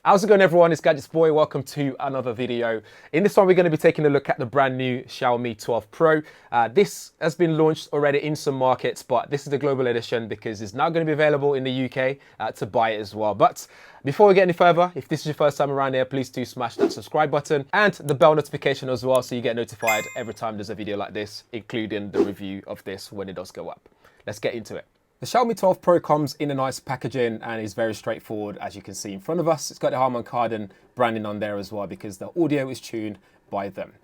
How's it going, everyone? It's Gadgets Boy. Welcome to another video. In this one, we're going to be taking a look at the brand new Xiaomi 12 Pro. This has been launched already in some markets, but this is the global edition because it's now going to be available in the UK to buy it as well. But before we get any further, if this is your first time around here, please do smash that subscribe button and the bell notification as well so you get notified every time there's a video like this, including the review of this when it does go up. Let's get into it. The Xiaomi 12 Pro comes in a nice packaging and is very straightforward, as you can see in front of us. It's got the Harman Kardon branding on there as well because the audio is tuned by them.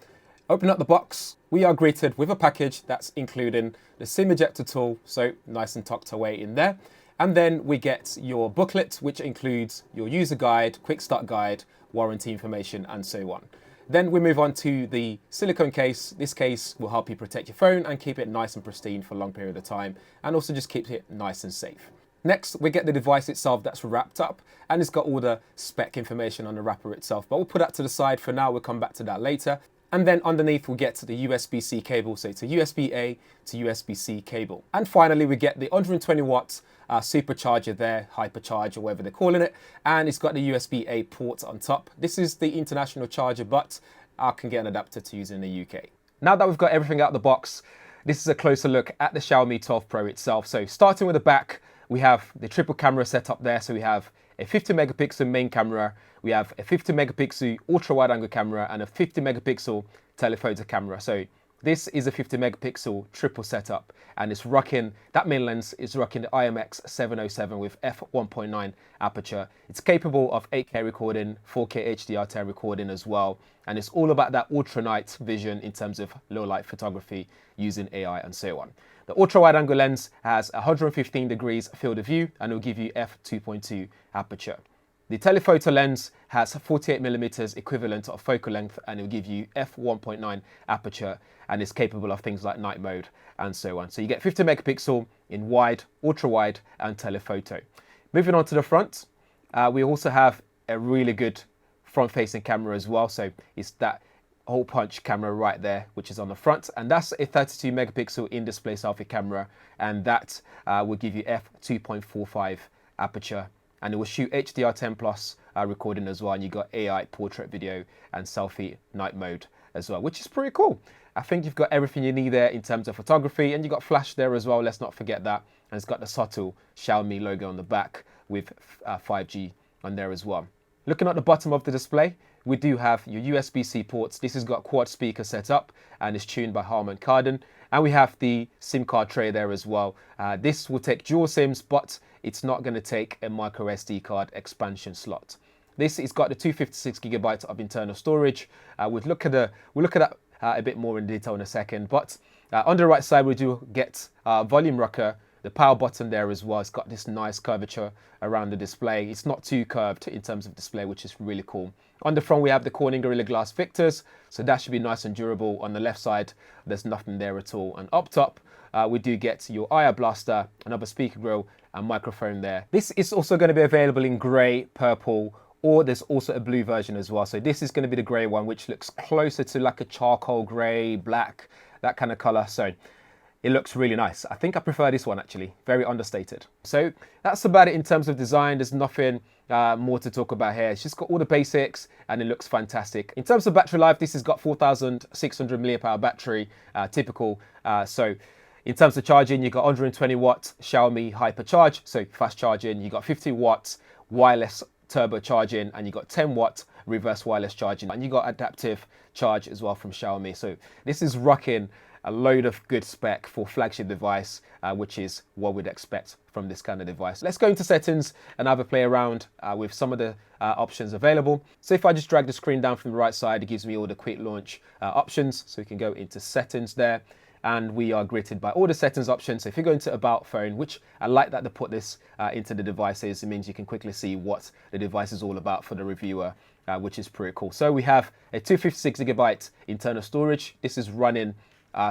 Open up the box, we are greeted with a package that's including the SIM ejector tool, so nice and tucked away in there. And then we get your booklet, which includes your user guide, quick start guide, warranty information, and so on. Then we move on to the silicone case. This case will help you protect your phone and keep it nice and pristine for a long period of time, and also just keeps it nice and safe. Next, we get the device itself that's wrapped up, and it's got all the spec information on the wrapper itself, but we'll put that to the side for now. We'll come back to that later. And then underneath we'll get to the USB-C cable, so it's a USB-A to USB-C cable. And finally we get the 120 watt supercharger there, hypercharge or whatever they're calling it, and it's got the USB-A port on top. This is the international charger, but I can get an adapter to use in the UK. Now that we've got everything out of the box, this is a closer look at the Xiaomi 12 Pro itself. So starting with the back, we have the triple camera setup there. So we have a 50 megapixel main camera, we have a 50 megapixel ultra wide angle camera and a 50 megapixel telephoto camera. So this is a 50 megapixel triple setup, and it's rocking, that main lens is rocking the IMX707 with f1.9 aperture. It's capable of 8K recording, 4K HDR10 recording as well, and it's all about that ultra night vision in terms of low light photography using AI and so on. The ultra wide angle lens has 115 degrees field of view and it will give you f2.2 aperture. The telephoto lens has 48mm equivalent of focal length and it will give you f1.9 aperture and is capable of things like night mode and so on. So you get 50 megapixel in wide, ultra wide and telephoto. Moving on to the front, we also have a really good front facing camera as well. So it's that hole punch camera right there, which is on the front, and that's a 32 megapixel in-display selfie camera, and that will give you f2.45 aperture, and it will shoot HDR10 plus recording as well, and you got AI portrait video and selfie night mode as well, which is pretty cool. I think you've got everything you need there in terms of photography, and you got flash there as well, let's not forget that, and it's got the subtle Xiaomi logo on the back with 5G on there as well. Looking at the bottom of the display, we do have your USB-C ports. This has got quad speaker set up and is tuned by Harman Kardon. And we have the SIM card tray there as well. This will take dual SIMs, but it's not going to take a micro SD card expansion slot. This has got the 256 gigabytes of internal storage. We'll look at that a bit more in detail in a second. But on the right side, we do get volume rocker. The power button there as well. It's got this nice curvature around the display. It's not too curved in terms of display, which is really cool. On the front, we have the Corning Gorilla Glass Victors, so that should be nice and durable. On the left side, there's nothing there at all. And up top, we do get your IR blaster, another speaker grill, and microphone there. This is also going to be available in grey, purple, or there's also a blue version as well. So this is going to be the grey one, which looks closer to like a charcoal grey, black, that kind of color. So it looks really nice. I think I prefer this one actually, very understated. So that's about it in terms of design. There's nothing more to talk about here. It's just got all the basics and it looks fantastic. In terms of battery life, this has got 4,600 milliamp hour battery, typical. So in terms of charging, you've got 120 watt Xiaomi hypercharge, so fast charging. You got 50 watts wireless turbo charging, and you got 10 watt reverse wireless charging, and you got adaptive charge as well from Xiaomi. So this is rocking a load of good spec for flagship device, which is what we'd expect from this kind of device. Let's go into settings and have a play around with some of the options available. So if I just drag the screen down from the right side, it gives me all the quick launch options. So we can go into settings there, and we are greeted by all the settings options. So if you go into about phone, which I like that they put this into the devices, it means you can quickly see what the device is all about for the reviewer, which is pretty cool. So we have a 256 gigabyte internal storage. This is running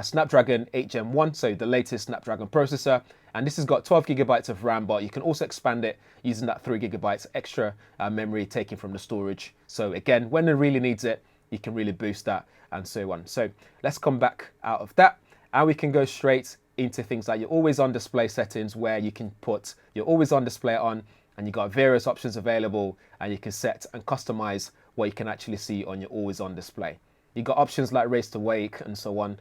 Snapdragon 8 Gen 1, so the latest Snapdragon processor, and this has got 12 gigabytes of RAM, but you can also expand it using that 3 gigabytes extra memory taken from the storage. So again, when it really needs it, you can really boost that and so on. So let's come back out of that and we can go straight into things like your always on display settings, where you can put your always on display on and you got various options available, and you can set and customize what you can actually see on your always on display. You got options like raise to wake and so on.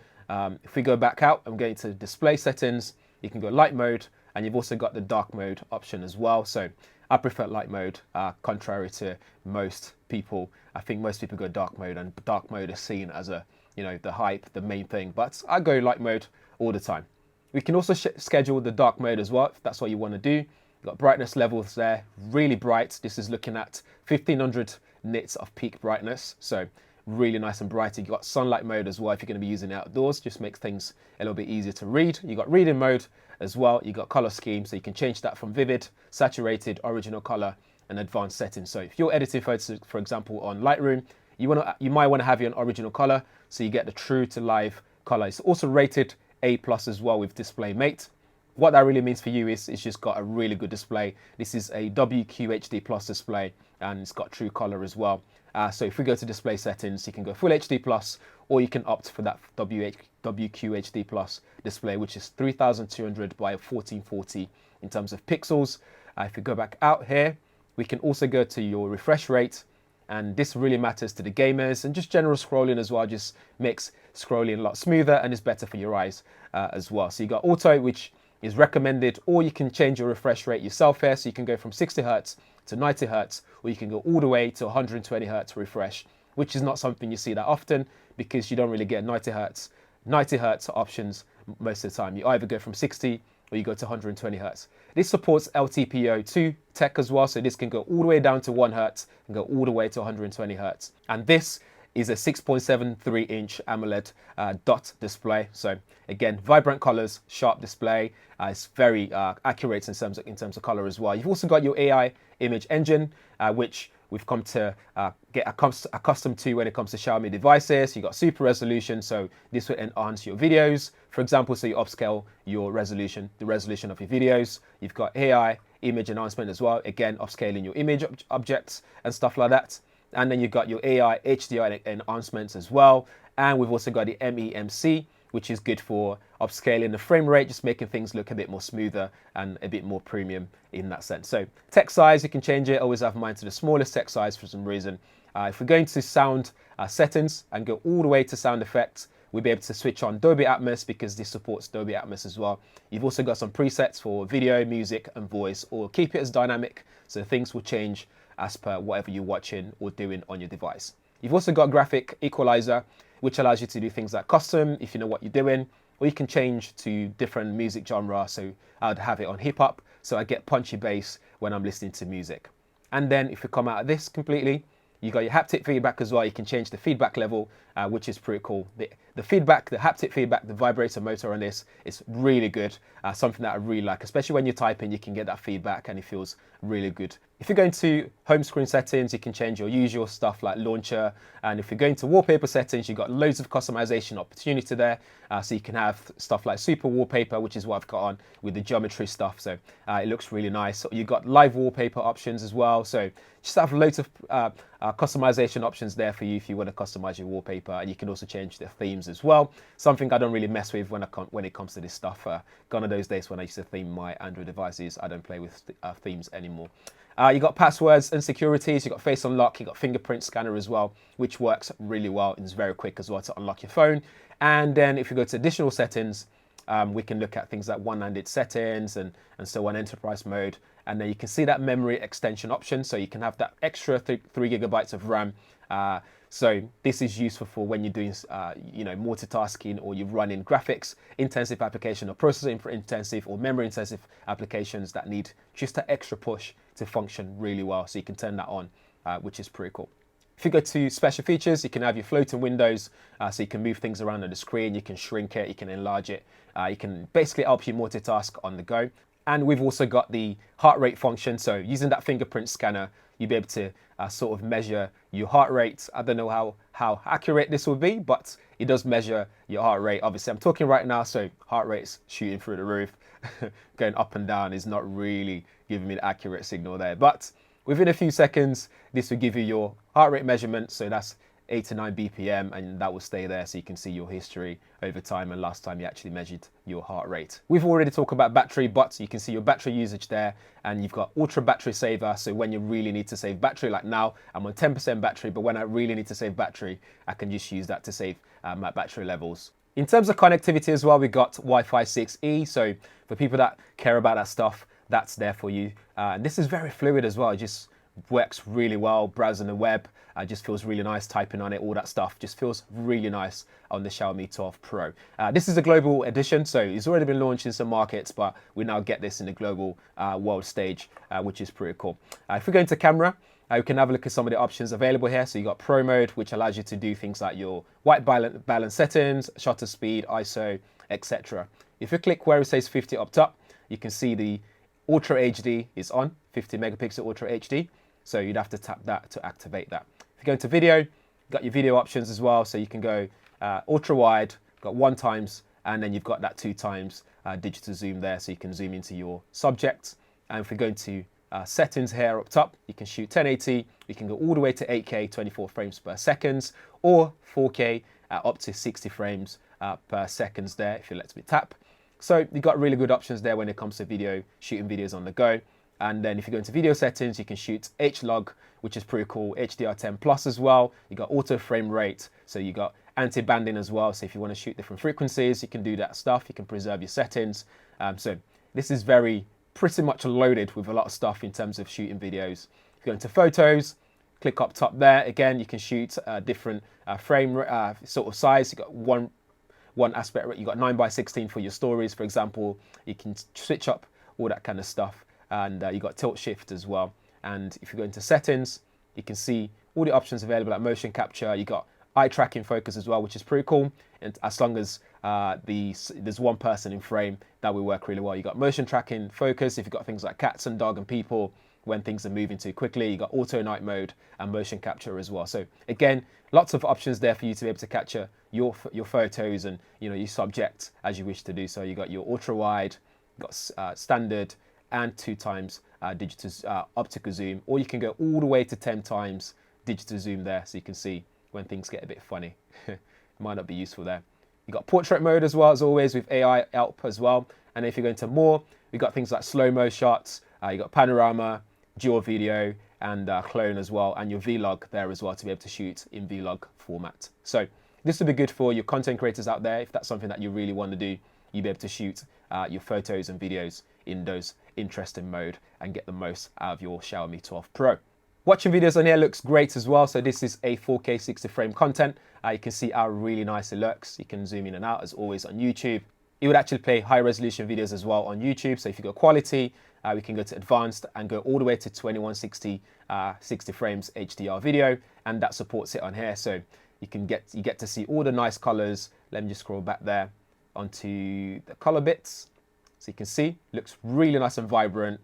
If we go back out, I'm going to display settings. You can go light mode, and you've also got the dark mode option as well. So I prefer light mode, contrary to most people. I think most people go dark mode, and dark mode is seen as a, the hype, the main thing. But I go light mode all the time. We can also schedule the dark mode as well, if that's what you want to do. You've got brightness levels there, really bright. This is looking at 1500 nits of peak brightness. So really nice and bright. You've got sunlight mode as well if you're going to be using it outdoors. Just makes things a little bit easier to read. You've got reading mode as well. You've got color scheme, so you can change that from vivid, saturated, original color, and advanced settings. So if you're editing photos, for example, on Lightroom, you might want to have your original color, so you get the true to life color. It's also rated A+ as well with Display Mate. What that really means for you is it's just got a really good display. This is a WQHD+ display, and it's got true color as well. So if we go to display settings, you can go Full HD+, or you can opt for that WQHD+ display, which is 3200 by 1440 in terms of pixels. If we go back out here, we can also go to your refresh rate, and this really matters to the gamers, and just general scrolling as well, just makes scrolling a lot smoother and is better for your eyes as well. So you got auto, which is recommended, or you can change your refresh rate yourself here. So you can go from 60 Hertz to 90 Hertz, or you can go all the way to 120 Hertz refresh, which is not something you see that often because you don't really get 90 Hertz options most of the time. You either go from 60 or you go to 120 Hertz. This supports LTPO2 tech as well, so this can go all the way down to 1 Hertz and go all the way to 120 Hertz. And this is a 6.73-inch AMOLED dot display. So again, vibrant colors, sharp display. It's very accurate in terms of color as well. You've also got your AI image engine, which we've come to get accustomed to when it comes to Xiaomi devices. You've got super resolution, so this will enhance your videos, for example, so you upscale your resolution, the resolution of your videos. You've got AI image enhancement as well, again, upscaling your image objects and stuff like that. And then you've got your AI HDR enhancements as well. And we've also got the MEMC, which is good for upscaling the frame rate, just making things look a bit more smoother and a bit more premium in that sense. So text size, you can change it. Always have mine to the smallest text size for some reason. If we're going to sound settings and go all the way to sound effects, we'll be able to switch on Dolby Atmos because this supports Dolby Atmos as well. You've also got some presets for video, music, and voice, or keep it as dynamic so things will change as per whatever you're watching or doing on your device. You've also got graphic equalizer, which allows you to do things like custom if you know what you're doing, or you can change to different music genre. So I'd have it on hip hop, so I get punchy bass when I'm listening to music. And then if we come out of this completely, you got your haptic feedback as well. You can change the feedback level, which is pretty cool. The feedback, the haptic feedback, the vibrator motor on this is really good. Something that I really like, especially when you're typing, you can get that feedback and it feels really good. If you're going to home screen settings, you can change your usual stuff like launcher. And if you're going to wallpaper settings, you've got loads of customization opportunity there. So you can have stuff like super wallpaper, which is what I've got on with the geometry stuff. So it looks really nice. You've got live wallpaper options as well. So just have loads of customization options there for you if you want to customize your wallpaper. And you can also change the themes as well. Something I don't really mess with when it comes to this stuff. Gone are those days when I used to theme my Android devices. I don't play with themes anymore. You got passwords and securities, you got face unlock, you got fingerprint scanner as well, which works really well and is very quick as well to unlock your phone. And then if you go to additional settings, we can look at things like one-handed settings and so on, enterprise mode. And then you can see that memory extension option, so you can have that extra 3 gigabytes of RAM. So this is useful for when you're doing, multitasking, or you're running graphics intensive application or processing intensive or memory intensive applications that need just that extra push to function really well. So you can turn that on, which is pretty cool. If you go to special features, you can have your floating windows, so you can move things around on the screen, you can shrink it, you can enlarge it, you can basically help you multitask on the go. And we've also got the heart rate function. So using that fingerprint scanner, you'll be able to sort of measure your heart rate. I don't know how accurate this will be, but it does measure your heart rate. Obviously, I'm talking right now, so heart rate's shooting through the roof. Going up and down is not really giving me the accurate signal there. But within a few seconds, this will give you your heart rate measurement. So that's 89 BPM, and that will stay there so you can see your history over time and last time you actually measured your heart rate. We've already talked about battery, but you can see your battery usage there, and you've got ultra battery saver. So when you really need to save battery, like now I'm on 10% battery, but when I really need to save battery, I can just use that to save my battery levels. In terms of connectivity as well, we got Wi-Fi 6E. So for people that care about that stuff, that's there for you. And this is very fluid as well. It just works really well. Browsing the web, just feels really nice. Typing on it, all that stuff just feels really nice on the Xiaomi 12 Pro. This is a global edition, so it's already been launched in some markets, but we now get this in the global world stage, which is pretty cool. If we go into camera, we can have a look at some of the options available here. So you got Pro mode, which allows you to do things like your white balance settings, shutter speed, ISO, etc. If you click where it says 50 up top, you can see the Ultra HD is on, 50 megapixel Ultra HD. So you'd have to tap that to activate that. If you go into video, you've got your video options as well. So you can go ultra wide, got 1x, and then you've got that 2x digital zoom there. So you can zoom into your subject. And if we go into settings here up top, you can shoot 1080, you can go all the way to 8K, 24 frames per second, or 4K up to 60 frames per second there, if you let me tap. So you've got really good options there when it comes to video, shooting videos on the go. And then if you go into video settings, you can shoot H-Log, which is pretty cool, HDR10 Plus as well. You got auto frame rate, so you got anti-banding as well. So if you want to shoot different frequencies, you can do that stuff. You can preserve your settings. So this is pretty much loaded with a lot of stuff in terms of shooting videos. If you go into photos, click up top there. Again, you can shoot different frame sort of size. You got one aspect rate. You got 9:16 for your stories, for example. You can switch up all that kind of stuff. And you got tilt shift as well. And if you go into settings, you can see all the options available, like motion capture. You got eye tracking focus as well, which is pretty cool. And as long as there's one person in frame, that will work really well. You got motion tracking focus if you've got things like cats and dog and people, when things are moving too quickly. You got auto night mode and motion capture as well. So again, lots of options there for you to be able to capture your photos and your subject as you wish to do so. You got your ultra wide, you got standard, and 2x digital optical zoom, or you can go all the way to 10x digital zoom there, so you can see when things get a bit funny. It might not be useful there. You got portrait mode as well, as always, with AI help as well. And if you go into more, we got things like slow-mo shots, you got panorama, dual video, and clone as well, and your vlog there as well to be able to shoot in vlog format. So this would be good for your content creators out there. If that's something that you really want to do, you'll be able to shoot your photos and videos in those interesting mode and get the most out of your Xiaomi 12 Pro. Watching videos on here looks great as well. So this is a 4K 60 frame content. You can see how really nice it looks. You can zoom in and out as always on YouTube. It would actually play high resolution videos as well on YouTube. So if you go quality, we can go to advanced and go all the way to 2160 60 frames HDR video, and that supports it on here. So you get to see all the nice colors. Let me just scroll back there onto the color bits. So you can see, looks really nice and vibrant.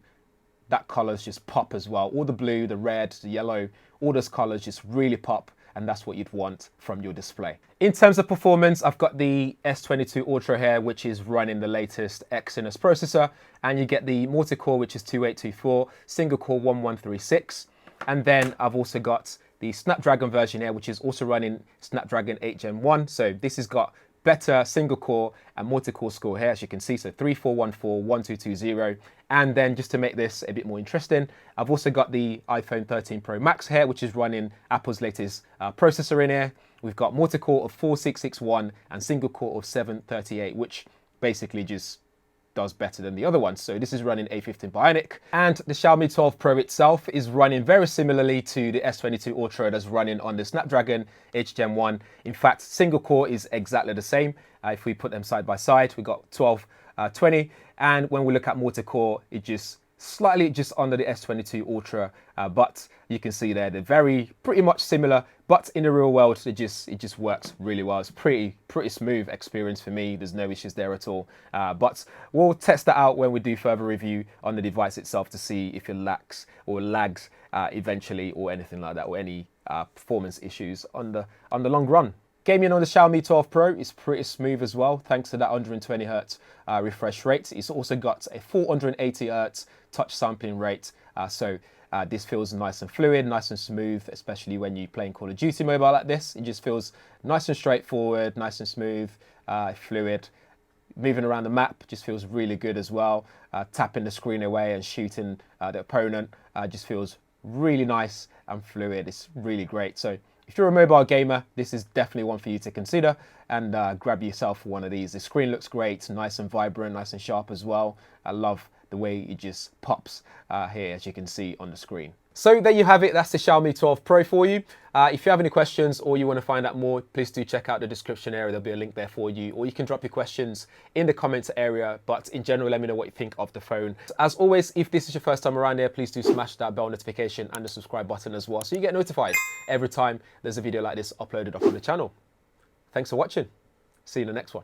That colors just pop as well. All the blue, the red, the yellow, all those colors just really pop, and that's what you'd want from your display. In terms of performance, I've got the S22 Ultra here, which is running the latest Exynos processor, and you get the multi-core, which is 2824, single core 1136. And then I've also got the Snapdragon version here, which is also running Snapdragon 8 Gen 1. So this has got better single core and multi-core score here, as you can see. So 3414, 1220. And then just to make this a bit more interesting, I've also got the iPhone 13 Pro Max here, which is running Apple's latest processor in here. We've got multi-core of 4661 and single core of 738, which basically just does better than the other ones. So this is running A15 Bionic, and the Xiaomi 12 Pro itself is running very similarly to the S22 Ultra that's running on the Snapdragon 8 Gen 1. In fact, single core is exactly the same. If we put them side by side, we got 1220, and when we look at multi-core, it just slightly just under the S22 Ultra, but you can see there they're pretty much similar, but in the real world it just works really well. It's pretty smooth experience for me. There's no issues there at all, but we'll test that out when we do further review on the device itself to see if it lags eventually, or anything like that, or any performance issues on the long run. Gaming on the Xiaomi 12 Pro is pretty smooth as well, thanks to that 120 Hz refresh rate. It's also got a 480 Hz touch sampling rate, so This feels nice and fluid, nice and smooth, especially when you're playing Call of Duty mobile like this. It just feels nice and straightforward, nice and smooth, fluid. Moving around the map just feels really good as well. Tapping the screen away and shooting the opponent just feels really nice and fluid. It's really great. So if you're a mobile gamer, this is definitely one for you to consider, and grab yourself one of these. The screen looks great, nice and vibrant, nice and sharp as well. I love the way it just pops here, as you can see on the screen. So there you have it. That's the Xiaomi 12 Pro for you. If you have any questions or you want to find out more, please do check out the description area. There'll be a link there for you, or you can drop your questions in the comments area. But in general, let me know what you think of the phone. As always, if this is your first time around here, please do smash that bell notification and the subscribe button as well, so you get notified every time there's a video like this uploaded up on the channel. Thanks for watching. See you in the next one.